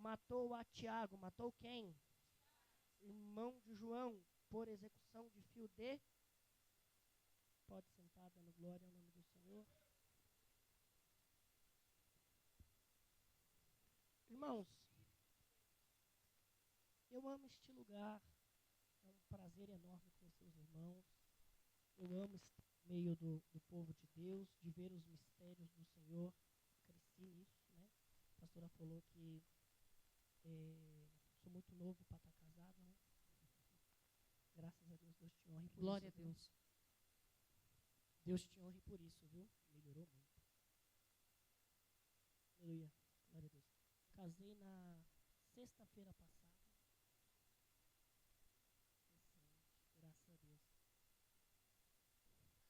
matou a Tiago. Matou quem? Irmão de João, por execução de fio de... Pode sentar, dando glória ao nome do Senhor. Irmãos, eu amo este lugar. É um prazer enorme conhecer os irmãos. Eu amo estar no meio do povo de Deus, de ver os mistérios do Senhor. Cresci nisso, né? A pastora falou que sou muito novo para estar casado, né? Graças a Deus, Deus te honre por Glória isso. a Deus. Deus te honre por isso, viu? Melhorou muito. Aleluia. Glória a Deus. Casei na sexta-feira passada. Excelente.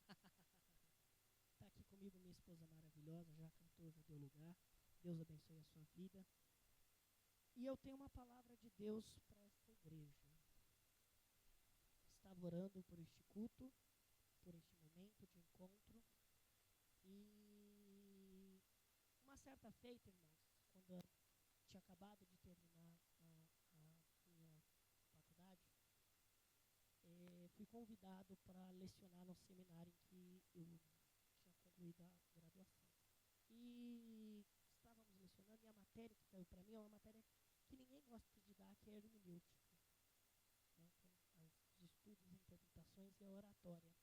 Graças a Deus. Está aqui comigo minha esposa maravilhosa, já cantou, já deu lugar. Deus abençoe a sua vida. E eu tenho uma palavra de Deus para esta igreja. Estava orando por este culto, por este momento de encontro. E uma certa feita, irmãos, quando eu tinha acabado de terminar a minha faculdade, fui convidado para lecionar no seminário em que eu tinha concluído a graduação. E estávamos lecionando, e a matéria que caiu para mim é uma matéria que ninguém gosta de dar, que é hermenêutica, né? Os estudos, interpretações e a oratória.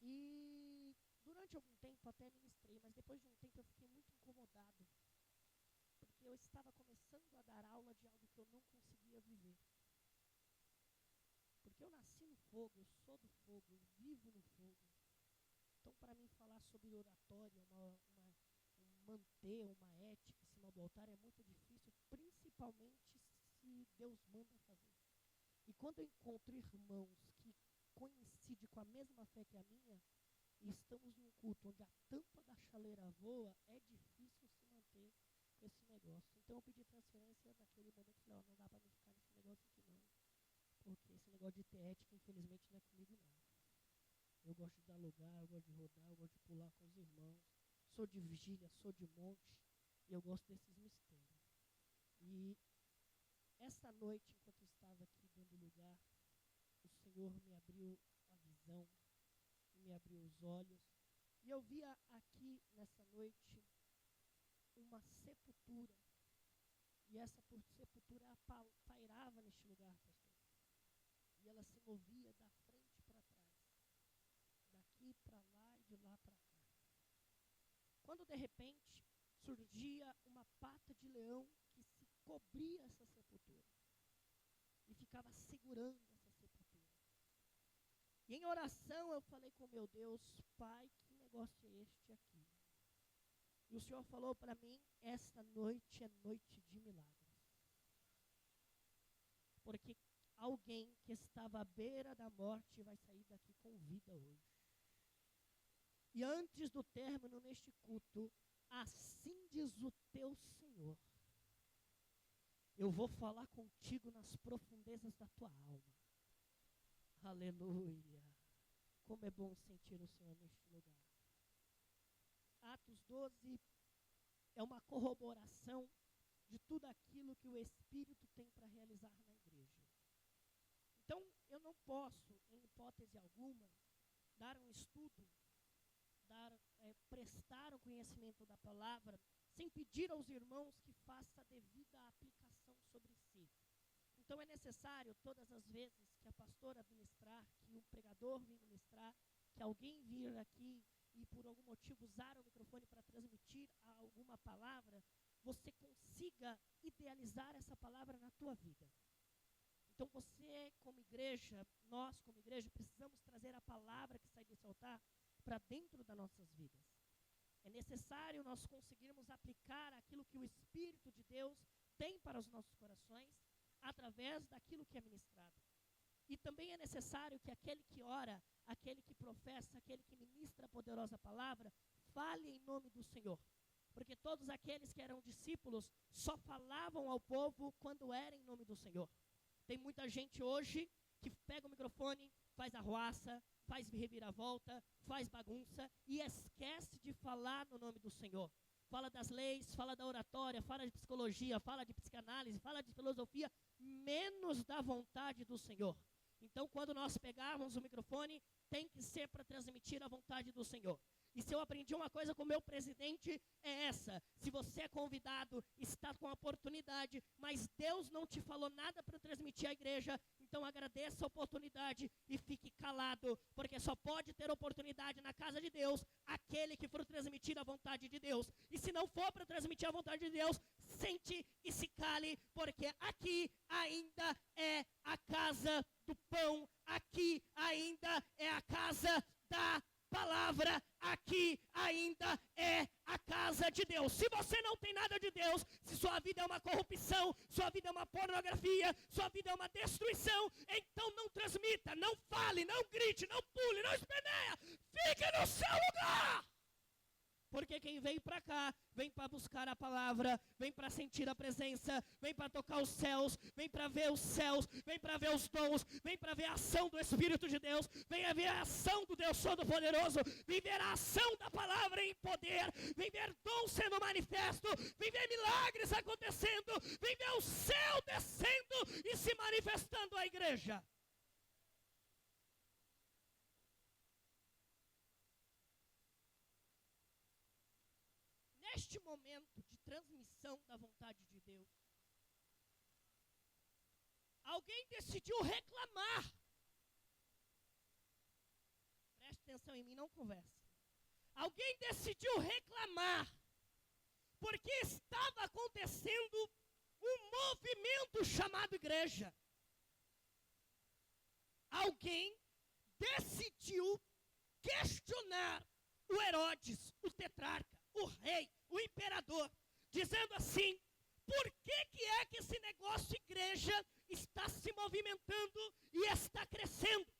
E durante algum tempo até ministrei, mas depois de um tempo eu fiquei muito incomodado, porque eu estava começando a dar aula de algo que eu não conseguia viver. Porque eu nasci no fogo, eu sou do fogo, eu vivo no fogo. Então, para mim, falar sobre oratória, manter uma ética em cima do altar é muito difícil, principalmente se Deus manda fazer. E quando eu encontro irmãos que coincidem com a mesma fé que a minha, e estamos num culto onde a tampa da chaleira voa, é difícil se manter com esse negócio. Então, eu pedi transferência naquele momento e falei, não dá para me ficar nesse negócio aqui não. Porque esse negócio de ter ética, infelizmente, não é comigo não. Eu gosto de dar lugar, eu gosto de rodar, eu gosto de pular com os irmãos. Sou de vigília, sou de monte. E eu gosto desses mistérios. E esta noite, enquanto eu estava aqui dando lugar, o Senhor me abriu a visão, me abriu os olhos. E eu via aqui, nessa noite, uma sepultura. E essa sepultura pairava neste lugar, pastor. E ela se movia da frente para trás. Daqui para lá e de lá para cá. Quando de repente surgia uma pata de leão que se cobria essa sepultura e ficava segurando essa sepultura. E em oração eu falei com meu Deus, Pai, que negócio é este aqui? E o Senhor falou para mim, esta noite é noite de milagres. Porque alguém que estava à beira da morte vai sair daqui com vida hoje. E antes do término neste culto, assim diz o teu Senhor, eu vou falar contigo nas profundezas da tua alma. Aleluia. Como é bom sentir o Senhor neste lugar. Atos 12 é uma corroboração de tudo aquilo que o Espírito tem para realizar na igreja. Então, eu não posso, em hipótese alguma, dar um estudo, prestar o conhecimento da palavra, sem pedir aos irmãos que faça a devida aplicação sobre si. Então é necessário, todas as vezes que a pastora ministrar, que o pregador vir ministrar, que alguém vir aqui e por algum motivo usar o microfone para transmitir alguma palavra, você consiga idealizar essa palavra na tua vida. Então você, como igreja, nós como igreja, precisamos trazer a palavra que sai desse altar para dentro das nossas vidas. É necessário nós conseguirmos aplicar aquilo que o Espírito de Deus tem para os nossos corações, através daquilo que é ministrado. E também é necessário que aquele que ora, aquele que professa, aquele que ministra a poderosa palavra, fale em nome do Senhor. Porque todos aqueles que eram discípulos só falavam ao povo quando era em nome do Senhor. Tem muita gente hoje que pega o microfone, faz arruaça, faz reviravolta, faz bagunça e esquece de falar no nome do Senhor. fala das leis, fala da oratória, fala de psicologia, fala de psicanálise, fala de filosofia, menos da vontade do Senhor. Então, quando nós pegarmos o microfone, tem que ser para transmitir a vontade do Senhor. E se eu aprendi uma coisa com o meu presidente, é essa: se você é convidado, está com a oportunidade, mas Deus não te falou nada para transmitir à igreja, então agradeça a oportunidade e fique calado, porque só pode ter oportunidade na casa de Deus aquele que for transmitir a vontade de Deus. E se não for para transmitir a vontade de Deus, sente e se cale, porque aqui ainda é a casa do pão, aqui ainda é a casa da palavra, aqui ainda é a casa de Deus. Se você não tem nada de Deus, se sua vida é uma corrupção, sua vida é uma pornografia, sua vida é uma destruição, então não transmita, não fale, não grite, não pule, não esperneia, fique no seu lugar. Porque quem vem para cá, vem para buscar a palavra, vem para sentir a presença, vem para tocar os céus, vem para ver os céus, vem para ver os dons, vem para ver a ação do Espírito de Deus, vem a ver a ação do Deus Todo-Poderoso, vem ver a ação da palavra em poder, vem ver dons sendo manifesto, vem ver milagres acontecendo, vem ver o céu descendo e se manifestando à igreja. Neste momento de transmissão da vontade de Deus, alguém decidiu reclamar. Preste atenção em mim, não converse. Alguém decidiu reclamar, porque estava acontecendo um movimento chamado igreja. Alguém decidiu questionar o Herodes, o tetrarca, o rei, o imperador, dizendo assim: por que é que esse negócio igreja está se movimentando e está crescendo?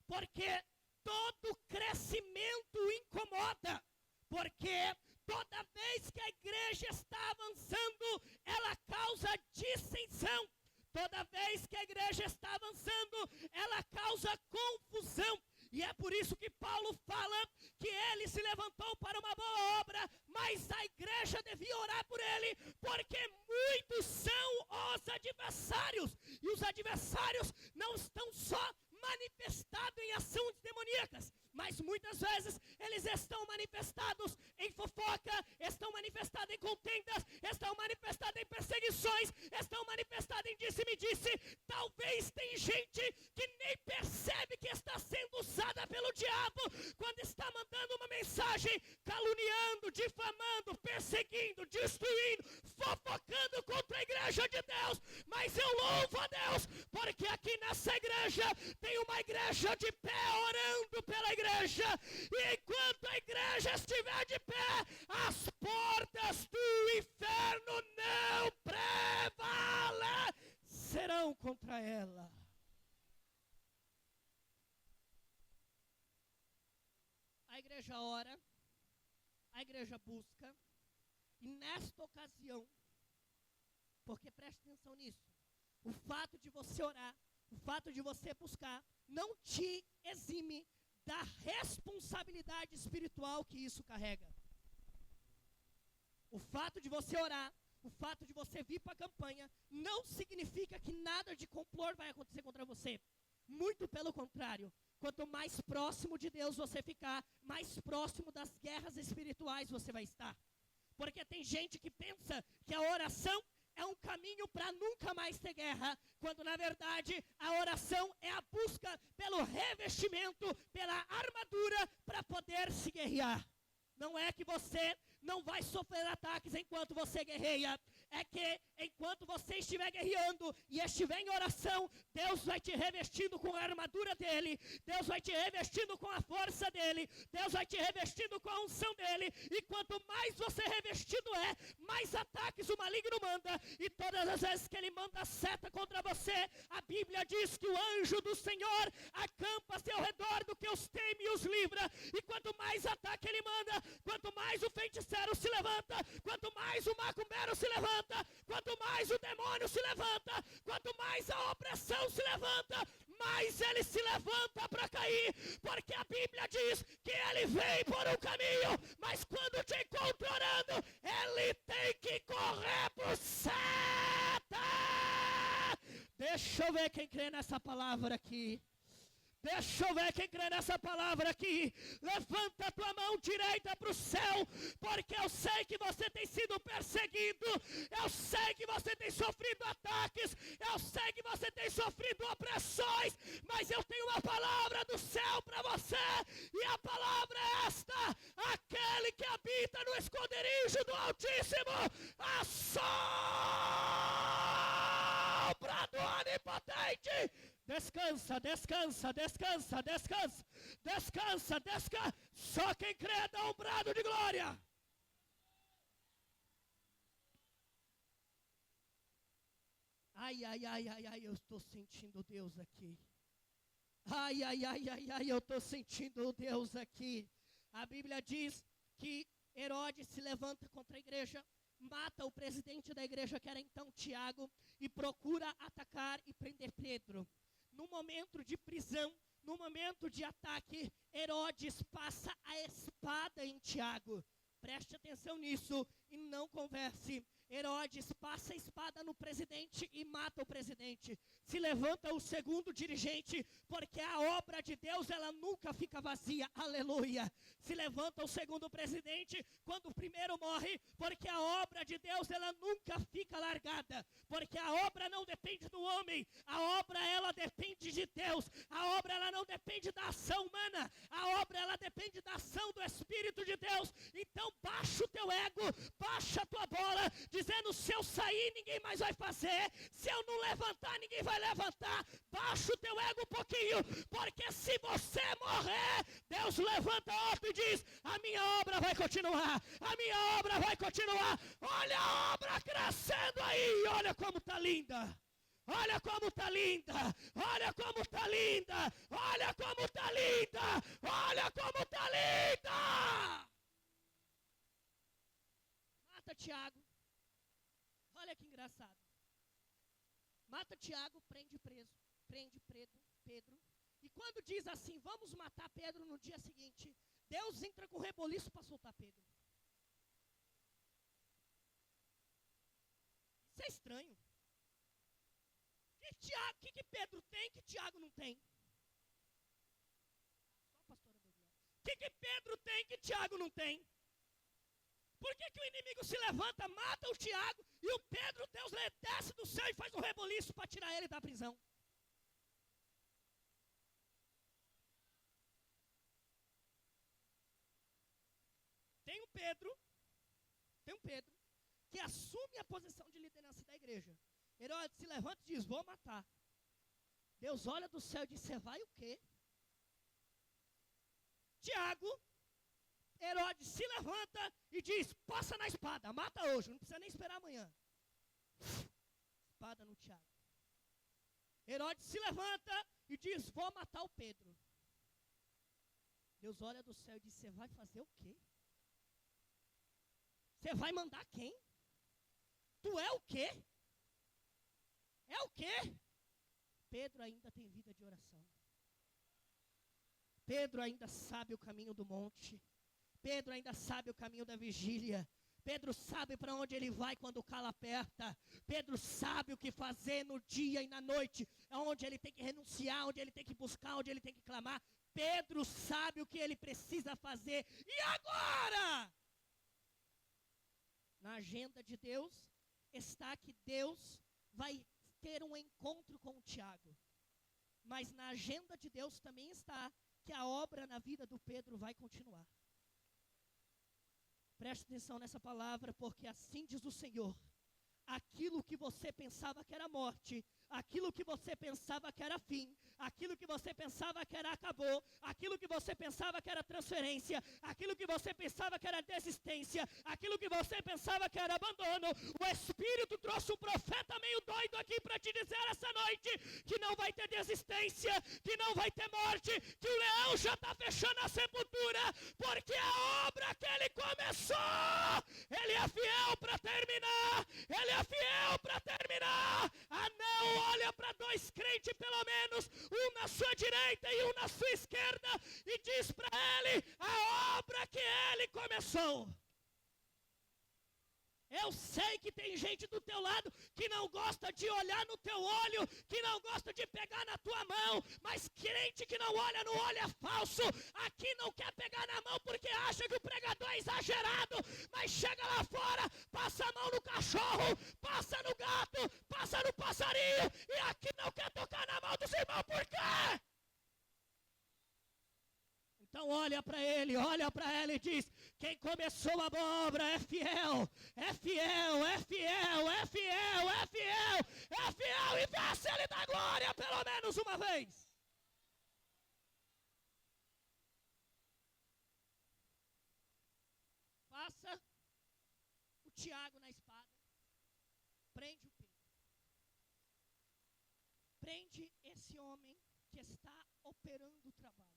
Porque todo crescimento incomoda, porque toda vez que a igreja está avançando, ela causa dissensão. Toda vez que a igreja está avançando, ela causa confusão. E é por isso que Paulo fala que ele se levantou para uma boa obra, mas a igreja devia orar por ele, porque muitos são os adversários. E os adversários não estão só manifestados em ações demoníacas, mas muitas vezes eles estão manifestados em fofoca, estão manifestados em contendas, estão manifestados em perseguições, estão manifestados em disse-me-disse. Talvez tem gente que nem percebe que está sendo usada pelo diabo, quando está mandando uma mensagem caluniando, difamando, perseguindo, destruindo, fofocando contra a igreja de Deus. Mas eu louvo a Deus, porque aqui nessa igreja tem uma igreja de pé orando pela igreja, e enquanto a igreja estiver de pé, as portas do inferno não prevalecerão contra ela. A igreja ora, a igreja busca, e nesta ocasião, porque preste atenção nisso, o fato de você orar, o fato de você buscar, não te exime da responsabilidade espiritual que isso carrega. O fato de você orar, o fato de você vir para a campanha, não significa que nada de complô vai acontecer contra você. Muito pelo contrário. Quanto mais próximo de Deus você ficar, mais próximo das guerras espirituais você vai estar. Porque tem gente que pensa que a oração é um caminho para nunca mais ter guerra, quando na verdade a oração é a busca pelo revestimento, pela armadura para poder se guerrear. Não é que você não vai sofrer ataques enquanto você guerreia, é que enquanto você estiver guerreando e estiver em oração, Deus vai te revestindo com a armadura dele, Deus vai te revestindo com a força dele, Deus vai te revestindo com a unção dele, e quanto mais você revestido é, mais ataques o maligno manda, e todas as vezes que ele manda seta contra você, a Bíblia diz que o anjo do Senhor acampa-se ao redor do que os teme e os livra, e quanto mais ataque ele manda, quanto mais o feiticeiro se levanta, quanto mais o macumbeiro se levanta, quanto mais o demônio se levanta, quanto mais a opressão se levanta, mais ele se levanta para cair, porque a Bíblia diz que ele vem por um caminho, mas quando te encontra orando, ele tem que correr para o seta. Deixa eu ver quem crê nessa palavra aqui. Deixa eu ver quem crê nessa palavra aqui. Levanta a tua mão direita para o céu, porque eu sei que você tem sido perseguido, eu sei que você tem sofrido ataques, eu sei que você tem sofrido opressões, mas eu tenho uma palavra do céu para você, e a palavra é esta: aquele que habita no esconderijo do Altíssimo, a sombra do Onipotente. Descansa, descansa, descansa, descansa, descansa, descansa. Só quem crê dá um brado de glória. Ai, ai, ai, ai, ai, eu estou sentindo Deus aqui. Ai, ai, ai, ai, ai, eu estou sentindo Deus aqui. A Bíblia diz que Herodes se levanta contra a igreja, mata o presidente da igreja, que era então Tiago, e procura atacar e prender Pedro. No momento de prisão, no momento de ataque, Herodes passa a espada em Tiago. Preste atenção nisso e não converse. Herodes passa a espada no presidente e mata o presidente. Se levanta o segundo dirigente, porque a obra de Deus, ela nunca fica vazia. Aleluia. Se levanta o segundo presidente quando o primeiro morre, porque a obra de Deus, ela nunca fica largada. Porque a obra não depende do homem, a obra, ela depende de Deus. A obra, ela não depende da ação humana, a obra, ela depende da ação do Espírito de Deus. Então baixa o teu ego, baixa a tua bola, dizendo: se eu sair, ninguém mais vai fazer, se eu não levantar, ninguém vai levantar. Baixa o teu ego um pouquinho, porque se você morrer, Deus levanta outro e diz: a minha obra vai continuar, a minha obra vai continuar. Olha a obra crescendo aí, olha como está linda. Olha como está linda, olha como está linda, olha como está linda, olha como está linda. Mata Tiago. Olha que engraçado. Mata Tiago, prende Pedro. E quando diz assim: vamos matar Pedro, no dia seguinte, Deus entra com reboliço para soltar Pedro. Isso é estranho. O que Pedro tem que Tiago não tem? Só a pastora deu glória. O que Pedro tem que Tiago não tem? Por que o inimigo se levanta, mata o Tiago, e o Pedro, Deus desce do céu e faz um reboliço para tirar ele da prisão? Tem um Pedro, que assume a posição de liderança da igreja. Herodes se levanta e diz: vou matar. Deus olha do céu e diz: você vai o quê? Tiago, Herodes se levanta e diz: passa na espada, mata hoje, não precisa nem esperar amanhã. Espada no Tiago. Herodes se levanta e diz: vou matar o Pedro. Deus olha do céu e diz: você vai fazer o quê? Você vai mandar quem? Tu é o quê? É o quê? Pedro ainda tem vida de oração. Pedro ainda sabe o caminho do monte. Pedro ainda sabe o caminho da vigília. Pedro sabe para onde ele vai quando o calo aperta. Pedro sabe o que fazer no dia e na noite, onde ele tem que renunciar, onde ele tem que buscar, onde ele tem que clamar. Pedro sabe o que ele precisa fazer. E agora? Na agenda de Deus está que Deus vai ter um encontro com o Tiago. Mas na agenda de Deus também está que a obra na vida do Pedro vai continuar. Preste atenção nessa palavra, porque assim diz o Senhor: aquilo que você pensava que era morte, aquilo que você pensava que era fim, aquilo que você pensava que era acabou, aquilo que você pensava que era transferência, aquilo que você pensava que era desistência, aquilo que você pensava que era abandono, o Espírito trouxe um profeta meio doido aqui para te dizer essa noite que não vai ter desistência, que não vai ter morte, que o leão já está fechando a sepultura, porque a obra que ele começou, ele é fiel para terminar, ele é fiel para terminar. Ah, não, olha para dois crentes pelo menos, um sua direita e um na sua esquerda, e diz para ele a obra que ele começou. Eu sei que tem gente do teu lado que não gosta de olhar no teu olho, que não gosta de pegar na tua mão, mas crente que não olha no olho é falso. Aqui não quer pegar na mão porque acha que o pregador é exagerado, mas chega lá fora, passa a mão no cachorro, passa no gato, passa no passarinho, e aqui não quer tocar na mão dos irmãos, por quê? Então olha para ele, olha para ela e diz: quem começou a boa obra é fiel, é fiel, é fiel, é fiel, é fiel, é fiel, e vê se ele dá glória pelo menos uma vez. Passa o Tiago na espada, prende o Pedro. Prende esse homem que está operando trabalhos.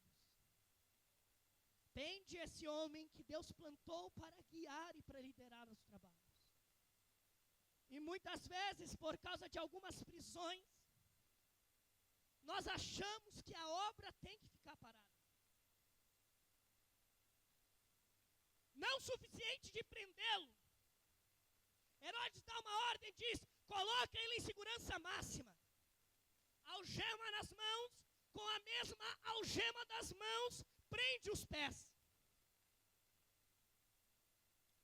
Prende esse homem que Deus plantou para guiar e para liderar os trabalhos. E muitas vezes, por causa de algumas prisões, nós achamos que a obra tem que ficar parada. Não suficiente de prendê-lo. Herodes dá uma ordem e diz: coloca ele em segurança máxima. Algema nas mãos, com a mesma algema das mãos, prende os pés.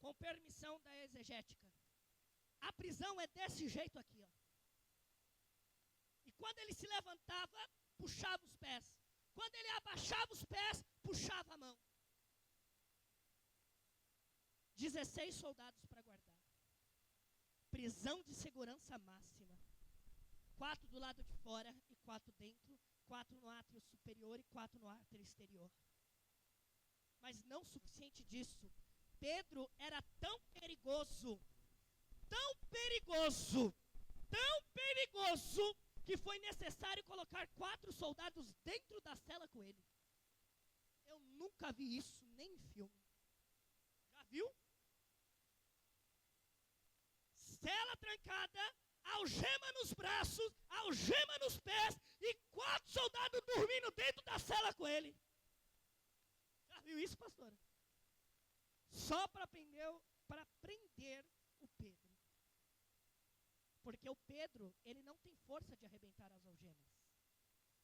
Com permissão da exegética. A prisão é desse jeito aqui, ó. E quando ele se levantava, puxava os pés. Quando ele abaixava os pés, puxava a mão. 16 soldados para guardar. Prisão de segurança máxima. 4 do lado de fora e 4 dentro. 4 no átrio superior e 4 no átrio exterior. Mas não suficiente disso. Pedro era tão perigoso, que foi necessário colocar 4 soldados dentro da cela com ele. Eu nunca vi isso, nem em filme. Já viu? Cela trancada, algema nos braços, algema nos pés e 4 soldados dormindo dentro da cela com ele. Já viu isso, pastora? Só para prender o Pedro. Porque o Pedro, ele não tem força de arrebentar as algemas.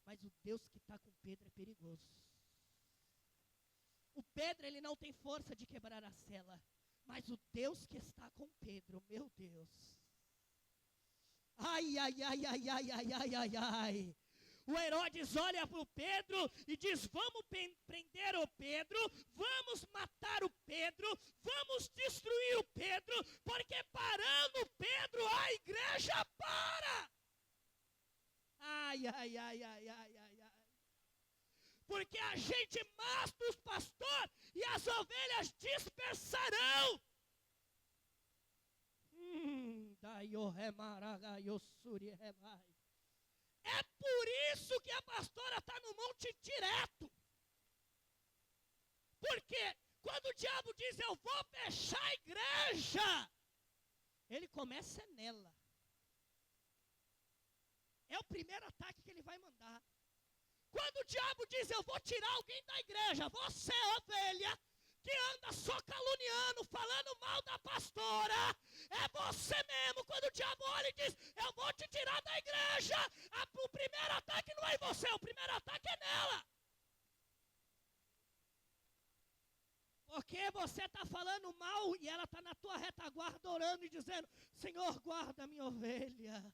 Mas o Deus que está com Pedro é perigoso. O Pedro, ele não tem força de quebrar a cela. Mas o Deus que está com Pedro, meu Deus. Ai, ai, ai, ai, ai, ai, ai, ai, ai. O Herodes olha para o Pedro e diz: vamos prender o Pedro, vamos matar o Pedro, vamos destruir o Pedro, porque parando o Pedro, a igreja para. Ai, ai, ai, ai, ai, ai, ai. Porque a gente mata os pastores e as ovelhas dispersarão. É por isso que a pastora está no monte direto. Porque quando o diabo diz: eu vou fechar a igreja, ele começa nela. É o primeiro ataque que ele vai mandar. Quando o diabo diz: eu vou tirar alguém da igreja, você, ovelha, que anda só caluniando, falando mal da pastora, é você mesmo. Quando o diabo olha e diz: eu vou te tirar da igreja, o primeiro ataque não é em você, o primeiro ataque é nela. Porque você está falando mal e ela está na tua retaguarda orando e dizendo: Senhor, guarda a minha ovelha.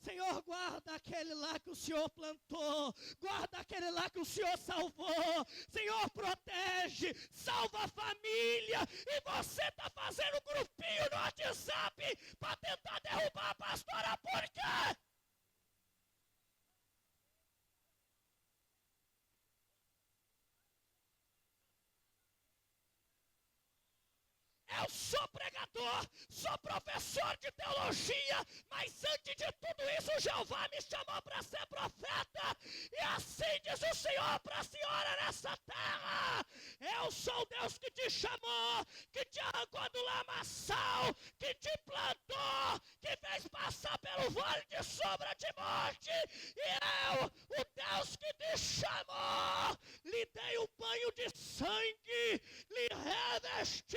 Senhor, guarda aquele lá que o Senhor plantou, guarda aquele lá que o Senhor salvou, Senhor, protege, salva a família, e você está fazendo grupinho no WhatsApp para tentar derrubar a pastora, por quê? Eu sou pregador, sou professor de teologia, mas antes de tudo isso, Jeová me chamou para ser profeta. E assim diz o Senhor para a senhora nessa terra: eu sou o Deus que te chamou, que te arrancou do lamaçal, que te plantou, que fez passar pelo pelo vale de sombra de morte, e eu, o Deus que te chamou, lhe dei um banho de sangue, lhe revesti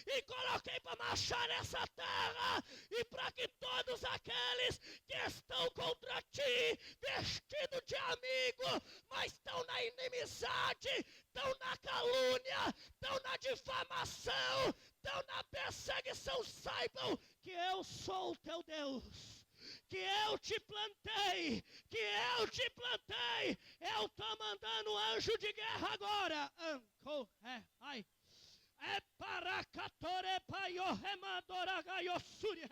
e coloquei para marchar nessa terra, e para que todos aqueles que estão contra ti, vestido de amigo, mas estão na inimizade, estão na calúnia, estão na difamação, estão na perseguição, saibam que eu sou o teu Deus, que eu te plantei, que eu te plantei. Eu estou mandando anjo de guerra agora. Ai. É para catore paio remadoragaiosuri.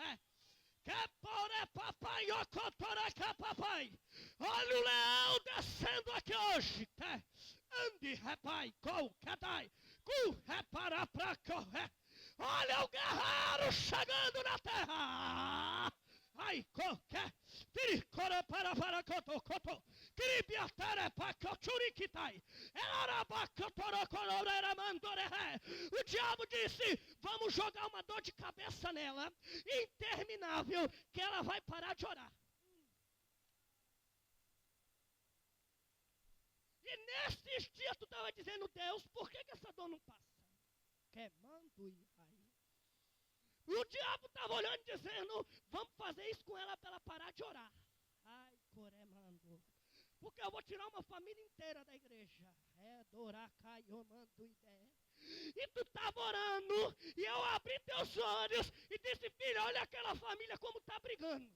Que pore papai ocotoraca papai. Olha o leão descendo aqui hoje. Ande repai, com cadai, com repara pra correr. Olha o guerreiro chegando na terra. Ai, qualquer. Tiricora para coto. Cribiatere para coturiquitai. O diabo disse: vamos jogar uma dor de cabeça nela, interminável, que ela vai parar de orar. E nesses dias tu estava dizendo: Deus, por que essa dor não passa? Queimando e aí. O diabo estava olhando e dizendo: vamos fazer isso com ela para ela parar de orar. Ai, coremando. Porque eu vou tirar uma família inteira da igreja. É, doracaiomando ideia. E tu estava orando, e eu abri teus olhos e disse: filho, olha aquela família como está brigando.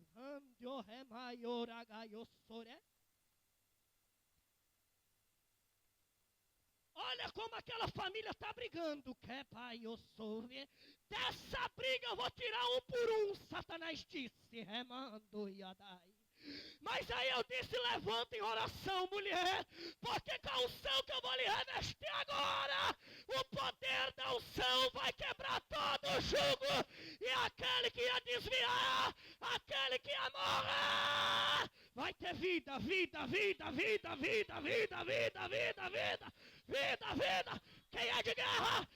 Olha como aquela família está brigando. Que pai eu sou. Dessa briga eu vou tirar um por um. Satanás disse: remando e adai. Mas aí eu disse: levanta em oração, mulher, porque com a unção que eu vou lhe revestir agora, o poder da unção vai quebrar todo o jugo, e aquele que ia desviar, aquele que ia morrer, vai ter vida. Quem é de guerra?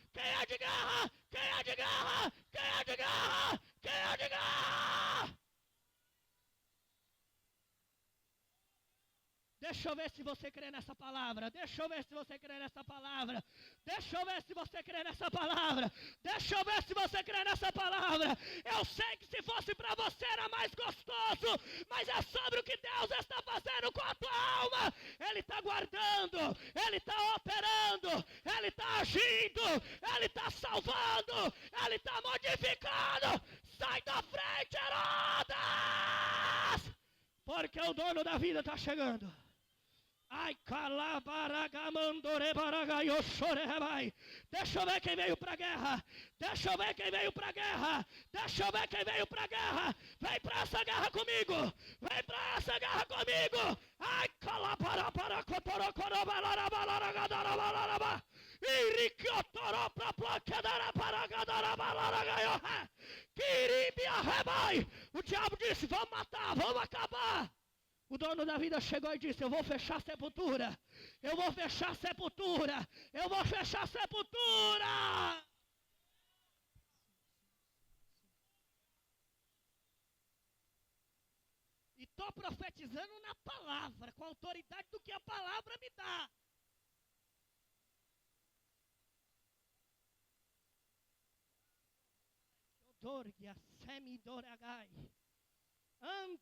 Deixa eu ver se você crê nessa palavra. Deixa eu ver se você crê nessa palavra. Eu sei que se fosse para você era mais gostoso, mas é sobre o que Deus está fazendo com a tua alma. Ele está guardando, Ele está operando, Ele está agindo, Ele está salvando, Ele está modificando. Sai da frente, Herodes! Porque o dono da vida está chegando. Ai, calabaragamandore-baragaioxorebai. Deixa eu ver quem veio pra guerra. Vem pra essa guerra comigo. Ai, calabarabaracotorocorobalarabalaragadarabalaraba. Iriquiotoropra-plaquedaraparagadarabalaragaioha. Quiribiarrebai. O diabo disse: vamos matar, vamos acabar. O dono da vida chegou e disse: eu vou fechar a sepultura. E estou profetizando na palavra, com a autoridade do que a palavra me dá. Dorgia semidoragai. Eu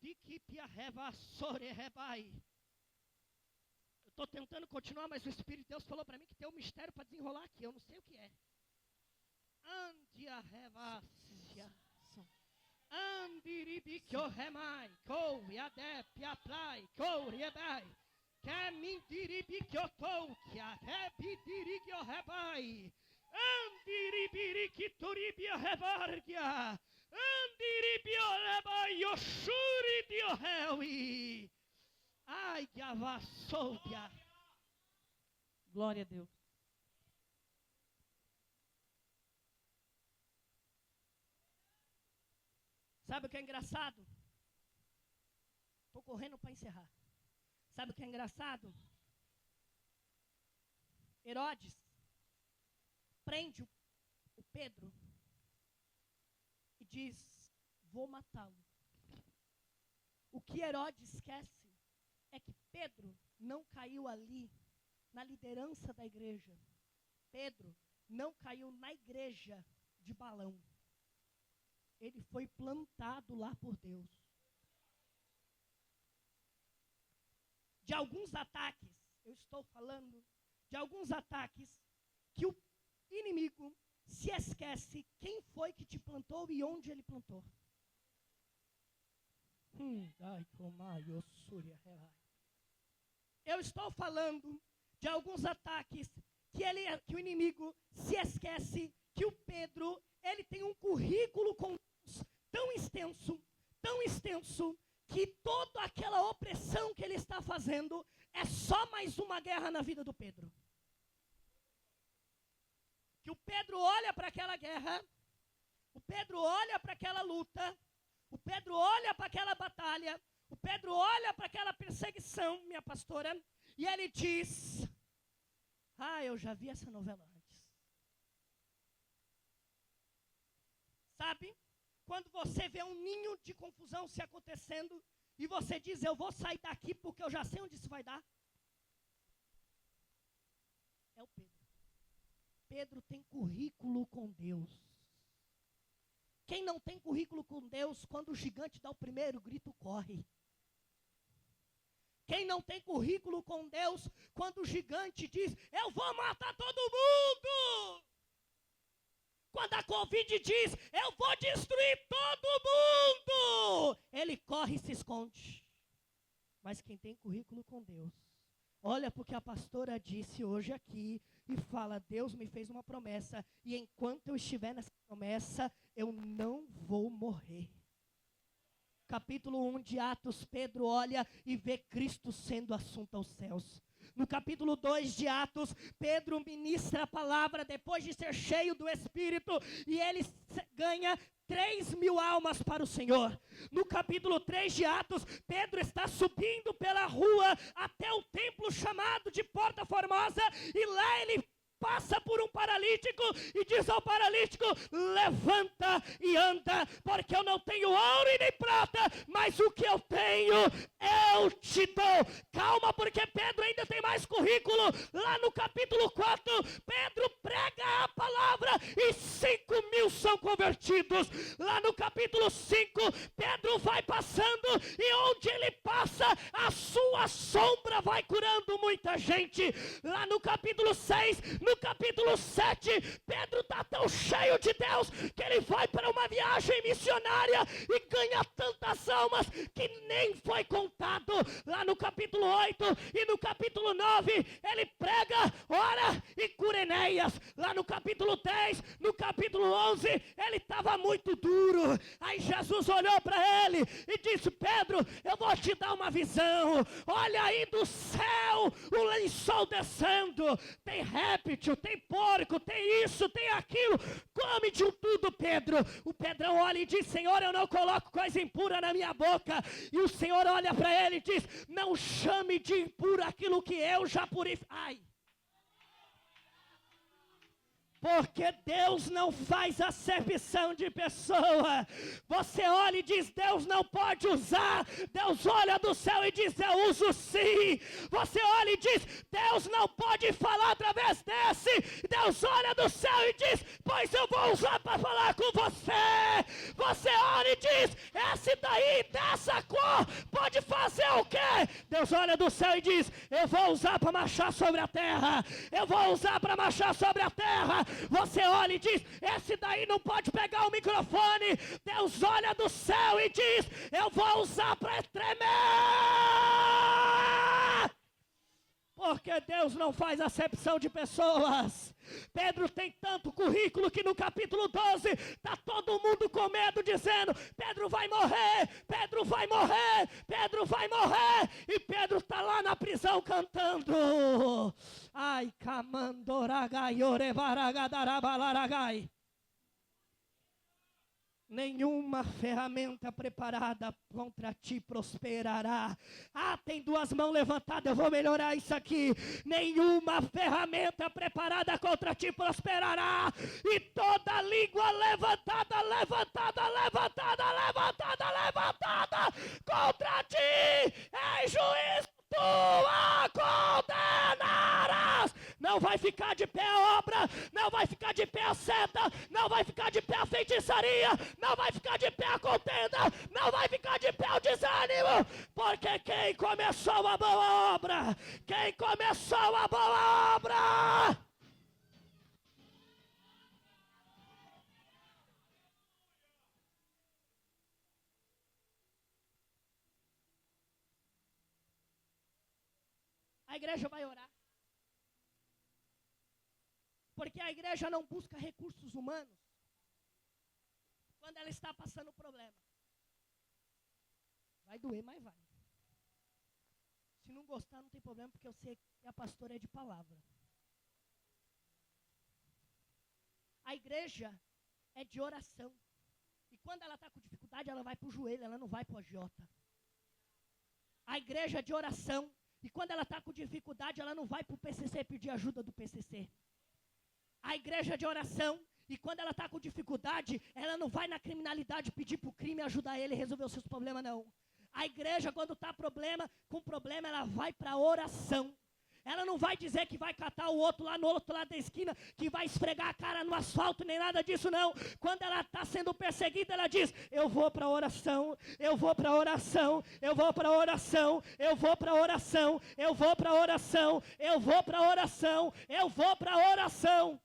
estou tentando continuar, mas o Espírito de Deus falou para mim que tem um mistério para desenrolar aqui. Eu não sei o que é. Andiribikyoremai, kouriadepiaplai, kouriebai, kemindiribikyotokia, rebidirigorebai, andiribirikituribiarevargia. Ai, Gavassoudia. Glória a Deus. Sabe o que é engraçado? Estou correndo para encerrar. Sabe o que é engraçado? Herodes prende o Pedro e diz: vou matá-lo. O que Herodes esquece é que Pedro não caiu ali na liderança da igreja. Pedro não caiu na igreja de Balão. Ele foi plantado lá por Deus. De alguns ataques, eu estou falando de alguns ataques que o inimigo se esquece quem foi que te plantou e onde ele plantou. Eu estou falando de alguns ataques que o inimigo se esquece que o Pedro, ele tem um currículo com Deus tão extenso, que toda aquela opressão que ele está fazendo é só mais uma guerra na vida do Pedro. Que o Pedro olha para aquela guerra, o Pedro olha para aquela luta, o Pedro olha para aquela batalha, o Pedro olha para aquela perseguição, minha pastora, e ele diz: eu já vi essa novela antes. Sabe? Quando você vê um ninho de confusão se acontecendo, e você diz: eu vou sair daqui porque eu já sei onde isso vai dar. É o Pedro. Pedro tem currículo com Deus. Quem não tem currículo com Deus, quando o gigante dá o primeiro grito, corre. Quem não tem currículo com Deus, quando o gigante diz: eu vou matar todo mundo. Quando a Covid diz: eu vou destruir todo mundo, ele corre e se esconde. Mas quem tem currículo com Deus, olha porque a pastora disse hoje aqui e fala: Deus me fez uma promessa, e enquanto eu estiver nessa promessa, eu não vou morrer. Capítulo 1 de Atos, Pedro olha e vê Cristo sendo assunto aos céus. No capítulo 2 de Atos, Pedro ministra a palavra depois de ser cheio do Espírito, e ele ganha 3.000 almas para o Senhor. No capítulo 3 de Atos, Pedro está subindo pela rua até o templo chamado de Porta Formosa, e lá ele passa por um paralítico e diz ao paralítico: levanta e anda, porque eu não tenho ouro e nem prata, mas o que eu tenho eu te dou. Calma, porque Pedro ainda tem mais currículo. Lá no capítulo 4, Pedro prega a palavra e 5.000 são convertidos. Lá no capítulo 5, Pedro vai passando e onde ele passa, a sua sombra vai curando muita gente. Lá no capítulo 6, no capítulo 7, Pedro está tão cheio de Deus que ele vai para uma viagem missionária e ganha tantas almas que nem foi contado. Lá no capítulo 8 e no capítulo 9, ele prega, ora e cura Enéas. Lá no capítulo 10, no capítulo 11, ele estava muito duro. Aí Jesus olhou para ele e disse: Pedro, eu vou te dar uma visão. Olha aí do céu o lençol descendo, tem réptil, tem porco, tem isso, tem aquilo, come de tudo, Pedro. O Pedrão olha e diz: Senhor, eu não coloco coisa impura na minha boca. E o Senhor olha para ele e diz: não chame de impuro aquilo que eu já purifiquei. Porque Deus não faz acepção de pessoa. Você olha e diz: Deus não pode usar. Deus olha do céu e diz: eu uso sim. Você olha e diz: Deus não pode falar através desse. Deus olha do céu e diz: pois eu vou usar para falar com você. Você olha e diz: esse daí, dessa cor, pode fazer o quê? Deus olha do céu e diz: eu vou usar para marchar sobre a terra. Eu vou usar para marchar sobre a terra. Você olha e diz: esse daí não pode pegar o microfone. Deus olha do céu e diz: eu vou usar para tremer. Porque Deus não faz acepção de pessoas. Pedro tem tanto currículo que no capítulo 12 está todo mundo com medo, dizendo: Pedro vai morrer, Pedro vai morrer, Pedro vai morrer. E Pedro está lá na prisão cantando: ai, camandoragai, orevaragadarabalagai. Nenhuma ferramenta preparada contra ti prosperará. Tem 2 mãos levantadas, eu vou melhorar isso aqui. Nenhuma ferramenta preparada contra ti prosperará. E toda língua levantada contra ti, em juízo tu a condenarás. Não vai ficar de pé a obra, não vai ficar de pé a seta, não vai ficar de pé a feitiçaria, não vai ficar de pé a contenda, não vai ficar de pé o desânimo, porque quem começou a boa obra, a igreja vai orar. Porque a igreja não busca recursos humanos quando ela está passando problema. Vai doer, mas vai. Se não gostar, não tem problema, porque eu sei que a pastora é de palavra. A igreja é de oração. E quando ela está com dificuldade, ela vai para o joelho, ela não vai para o agiota. A igreja é de oração. E quando ela está com dificuldade, ela não vai para o PCC pedir ajuda do PCC. A igreja é de oração. E quando ela está com dificuldade, ela não vai na criminalidade pedir para o crime ajudar ele a resolver os seus problemas, não. A igreja, quando está com problema, ela vai para a oração. Ela não vai dizer que vai catar o outro lá no outro lado da esquina, que vai esfregar a cara no asfalto, nem nada disso, não. Quando ela está sendo perseguida, ela diz, eu vou para a oração, eu vou para a oração, eu vou para a oração, eu vou para a oração, eu vou para a oração, eu vou para a oração, eu vou para a oração.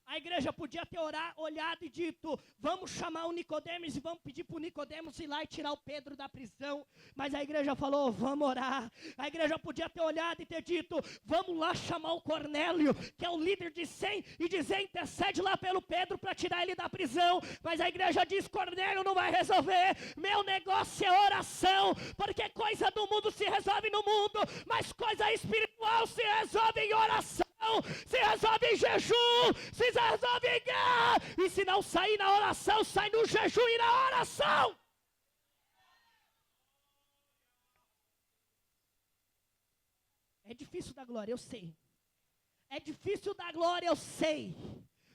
A igreja podia ter olhado e dito, vamos chamar o Nicodemos e vamos pedir para o Nicodemos ir lá e tirar o Pedro da prisão. Mas a igreja falou, vamos orar. A igreja podia ter olhado e ter dito, vamos lá chamar o Cornélio, que é o líder de 100, e dizer, intercede lá pelo Pedro para tirar ele da prisão. Mas a igreja diz, Cornélio não vai resolver, meu negócio é oração, porque coisa do mundo se resolve no mundo, mas coisa espiritual se resolve em oração. Se resolve em jejum, se resolve em guerra, e se não sair na oração, sai no jejum e na oração. É difícil dar glória, eu sei. É difícil dar glória, eu sei.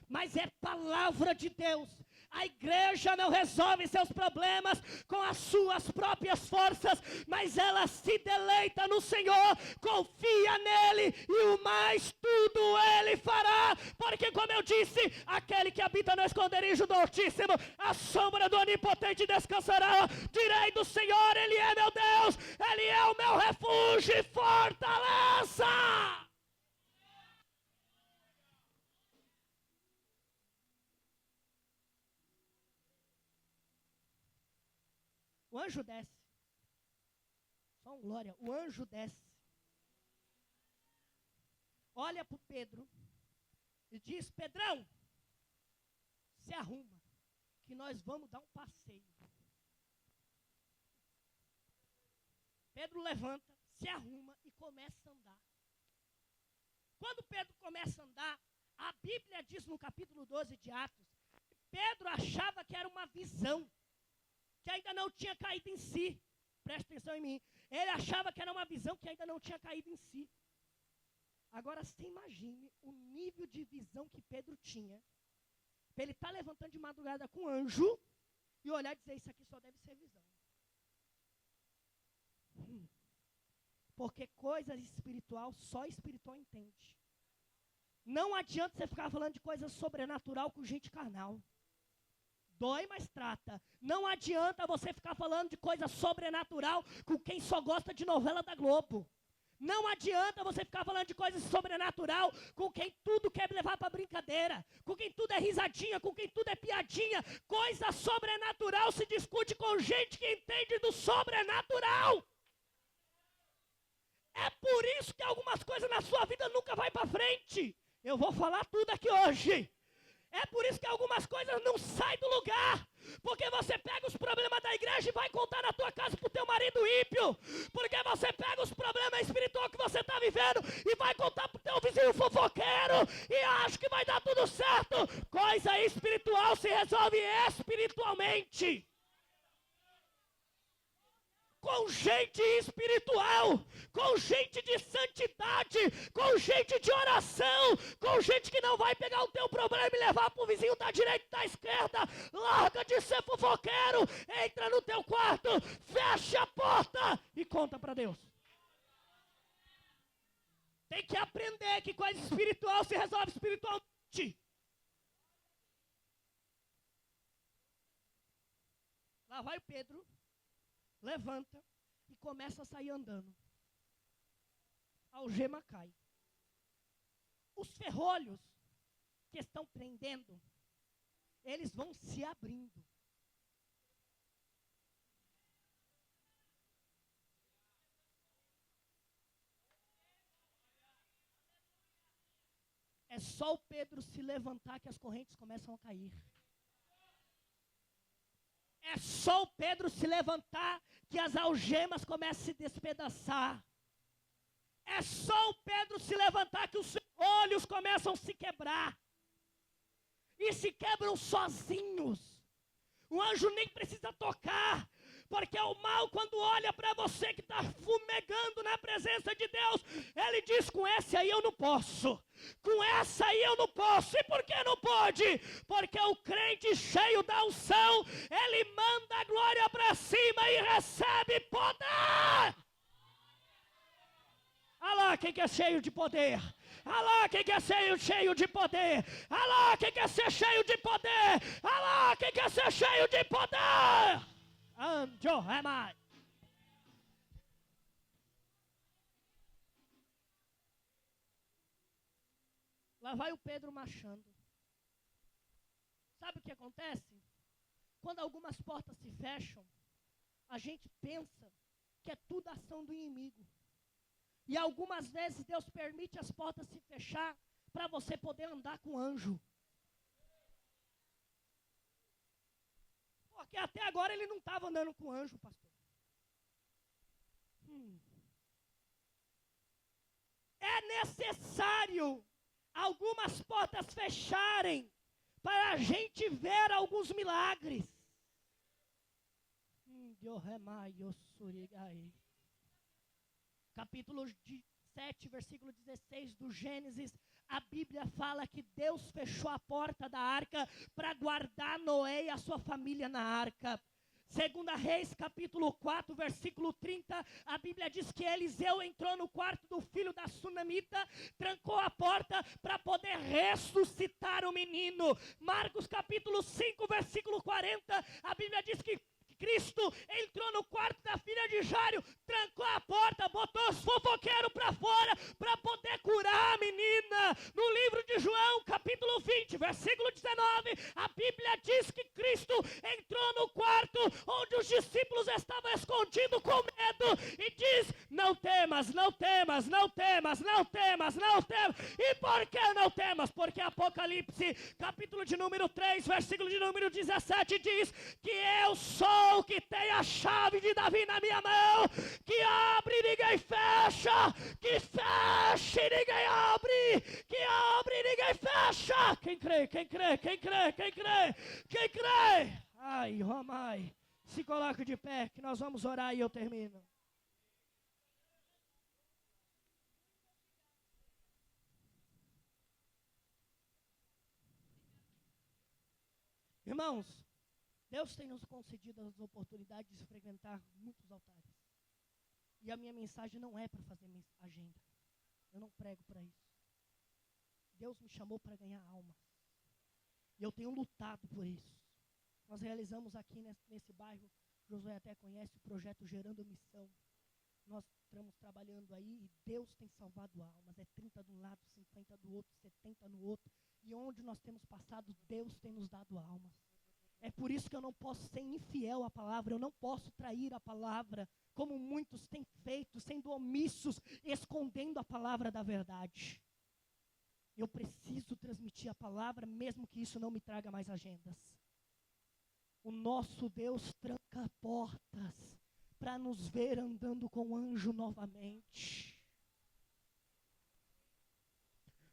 Mas é palavra de Deus. A igreja não resolve seus problemas com as suas próprias forças, mas ela se deleita no Senhor, confia nele e o mais tudo ele fará. Porque como eu disse, aquele que habita no esconderijo do Altíssimo, a sombra do Onipotente descansará. Direi do Senhor, ele é meu Deus, ele é o meu refúgio e fortaleza. O anjo desce. Só um glória. O anjo desce. Olha para o Pedro e diz, Pedrão, se arruma, que nós vamos dar um passeio. Pedro levanta, se arruma e começa a andar. Quando Pedro começa a andar, a Bíblia diz no capítulo 12 de Atos, Pedro achava que era uma visão, que ainda não tinha caído em si. Presta atenção em mim. Ele achava que era uma visão que ainda não tinha caído em si. Agora, você imagine o nível de visão que Pedro tinha, para ele estar levantando de madrugada com um anjo, e olhar e dizer, isso aqui só deve ser visão. Porque coisa espiritual, só espiritual entende. Não adianta você ficar falando de coisa sobrenatural com gente carnal. Dói, mas trata. Não adianta você ficar falando de coisa sobrenatural com quem só gosta de novela da Globo. Não adianta você ficar falando de coisa sobrenatural com quem tudo quer levar para brincadeira, com quem tudo é risadinha, com quem tudo é piadinha. Coisa sobrenatural se discute com gente que entende do sobrenatural. É por isso que algumas coisas na sua vida nunca vai para frente. Eu vou falar tudo aqui hoje. É por isso que algumas coisas não saem do lugar, Porque você pega os problemas da igreja e vai contar na tua casa pro teu marido ímpio. Porque você pega os problemas espirituais que você está vivendo e vai contar pro teu vizinho fofoqueiro e acha que vai dar tudo certo. Coisa espiritual se resolve espiritualmente. Com gente espiritual, com gente de santidade, com gente de oração, com gente que não vai pegar o teu problema e levar para o vizinho da direita e da esquerda. Larga de ser fofoqueiro, entra no teu quarto, fecha a porta e conta para Deus. Tem que aprender que coisa espiritual se resolve espiritualmente. Lá vai o Pedro, levanta e começa a sair andando. A algema cai. Os ferrolhos que estão prendendo, eles vão se abrindo. É só o Pedro se levantar que as correntes começam a cair. É só o Pedro se levantar que as algemas começam a se despedaçar. É só o Pedro se levantar que os olhos começam a se quebrar. E se quebram sozinhos. O anjo nem precisa tocar. Porque o mal, quando olha para você que está fumegando na presença de Deus, ele diz: com esse aí eu não posso. Com essa aí eu não posso. E por que não pode? Porque o crente cheio da unção, ele manda a glória para cima e recebe poder. Olha lá quem quer cheio de poder. Olha lá quem quer ser cheio de poder. Olha lá quem quer ser cheio de poder. Olha lá quem quer ser cheio de poder. Anjo, é mais. Lá vai o Pedro marchando. Sabe o que acontece? Quando algumas portas se fecham, a gente pensa que é tudo ação do inimigo. E algumas vezes Deus permite as portas se fechar para você poder andar com anjo. Porque até agora ele não estava andando com anjo, pastor. É necessário algumas portas fecharem para a gente ver alguns milagres. Capítulo 7, versículo 16 do Gênesis, a Bíblia fala que Deus fechou a porta da arca para guardar Noé e a sua família na arca. 2 Reis, capítulo 4, versículo 30, a Bíblia diz que Eliseu entrou no quarto do filho da sunamita, trancou a porta para poder ressuscitar o menino. Marcos, capítulo 5, versículo 40, a Bíblia diz que Cristo entrou no quarto da filha de Jairo, trancou a porta, botou os fofoqueiros para fora, para poder curar a menina. No livro de João, capítulo 20, versículo 19, a Bíblia diz que Cristo entrou no quarto onde os discípulos estavam escondidos com medo e diz: não temas, não temas, não temas, não temas, não temas. E por que não temas? Porque Apocalipse, capítulo de número 3, versículo de número 17 diz que eu sou o que tem a chave de Davi na minha mão, que abre e ninguém fecha, que fecha e ninguém abre, que abre e ninguém fecha. Quem crê, quem crê, quem crê, quem crê, quem crê? Ai, Romai, se coloca de pé que nós vamos orar e eu termino. Irmãos, Deus tem nos concedido as oportunidades de frequentar muitos altares. E a minha mensagem não é para fazer minha agenda. Eu não prego para isso. Deus me chamou para ganhar almas. E eu tenho lutado por isso. Nós realizamos aqui nesse bairro, Josué até conhece, o projeto Gerando Missão. Nós estamos trabalhando aí e Deus tem salvado almas. É 30 de um lado, 50 do outro, 70 no outro. E onde nós temos passado, Deus tem nos dado almas. É por isso que eu não posso ser infiel à palavra, eu não posso trair a palavra, como muitos têm feito, sendo omissos, escondendo a palavra da verdade. Eu preciso transmitir a palavra, mesmo que isso não me traga mais agendas. O nosso Deus tranca portas para nos ver andando com o anjo novamente.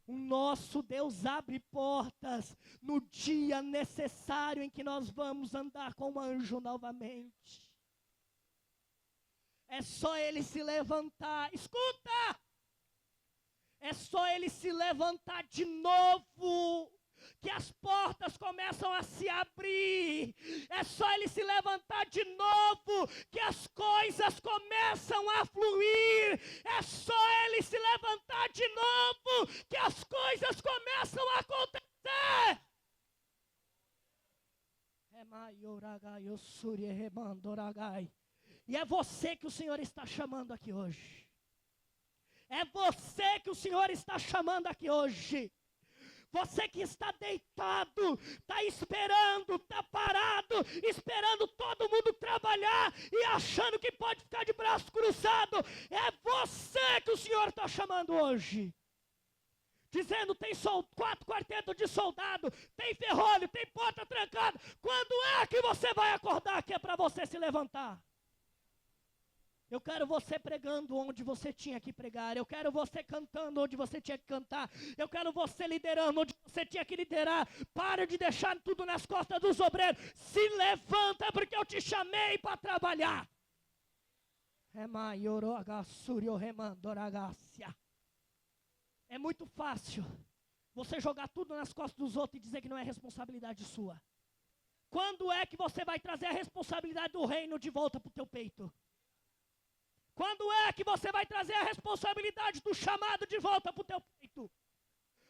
O nosso Deus abre portas no dia necessário em que nós vamos andar com o anjo novamente. É só ele se levantar. Escuta! É só ele se levantar de novo, que as portas começam a se abrir. É só ele se levantar de novo, que as coisas começam a fluir. É só ele se levantar de novo, que as coisas começam a acontecer. E é você que o Senhor está chamando aqui hoje. É você que o Senhor está chamando aqui hoje. Você que está deitado, está esperando, está parado, esperando todo mundo trabalhar e achando que pode ficar de braço cruzado. É você que o Senhor está chamando hoje. Dizendo, tem 4 quartetos de soldado, tem ferrolho, tem porta trancada. Quando é que você vai acordar que é para você se levantar? Eu quero você pregando onde você tinha que pregar. Eu quero você cantando onde você tinha que cantar. Eu quero você liderando onde você tinha que liderar. Para de deixar tudo nas costas dos obreiros. Se levanta porque eu te chamei para trabalhar. É muito fácil você jogar tudo nas costas dos outros e dizer que não é responsabilidade sua. Quando é que você vai trazer a responsabilidade do reino de volta para o teu peito? Quando é que você vai trazer a responsabilidade do chamado de volta para o teu peito?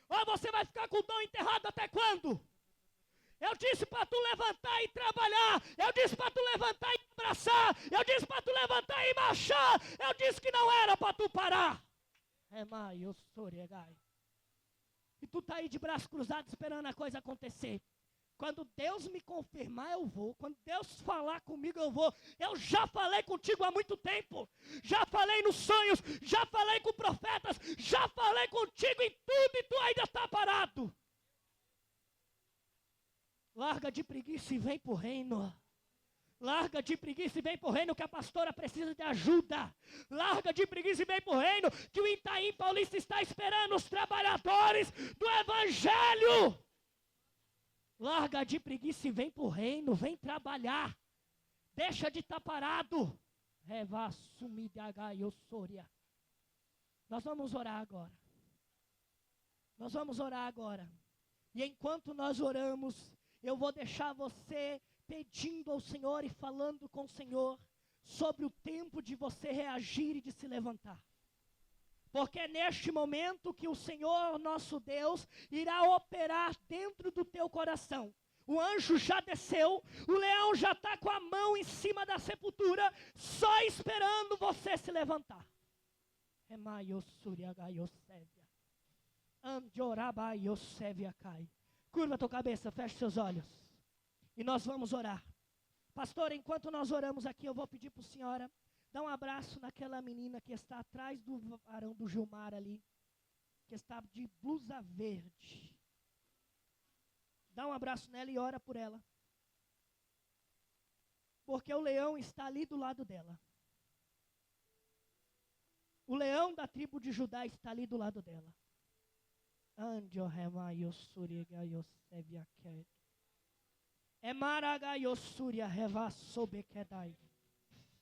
Ou você vai ficar com o dom enterrado até quando? Eu disse para tu levantar e trabalhar. Eu disse para tu levantar e abraçar. Eu disse para tu levantar e marchar. Eu disse que não era para tu parar. E tu está aí de braço cruzado esperando a coisa acontecer. Quando Deus me confirmar, eu vou. Quando Deus falar comigo, eu vou. Eu já falei contigo há muito tempo. Já falei nos sonhos. Já falei com profetas. Já falei contigo em tudo e tu ainda está parado. Larga de preguiça e vem para o reino. Larga de preguiça e vem para o reino que a pastora precisa de ajuda. Larga de preguiça e vem para o reino que o Itaim Paulista está esperando os trabalhadores do Evangelho. Larga de preguiça e vem para o reino, vem trabalhar. Deixa de estar parado. Nós vamos orar agora. Nós vamos orar agora. E enquanto nós oramos, eu vou deixar você pedindo ao Senhor e falando com o Senhor sobre o tempo de você reagir e de se levantar. Porque é neste momento que o Senhor, nosso Deus, irá operar dentro do teu coração. O anjo já desceu, o leão já está com a mão em cima da sepultura, só esperando você se levantar. Curva tua cabeça, feche seus olhos. E nós vamos orar. Pastor, enquanto nós oramos aqui, eu vou pedir para a senhora dá um abraço naquela menina que está atrás do varão do Gilmar ali, que está de blusa verde. Dá um abraço nela e ora por ela. Porque o leão está ali do lado dela. O leão da tribo de Judá está ali do lado dela.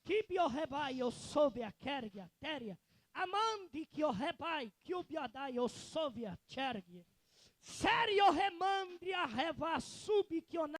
Que o rebai eu soube a kergia teria. Amandi que o rebai que o biadai eu soube a kergia. Sério remandria reva sub que o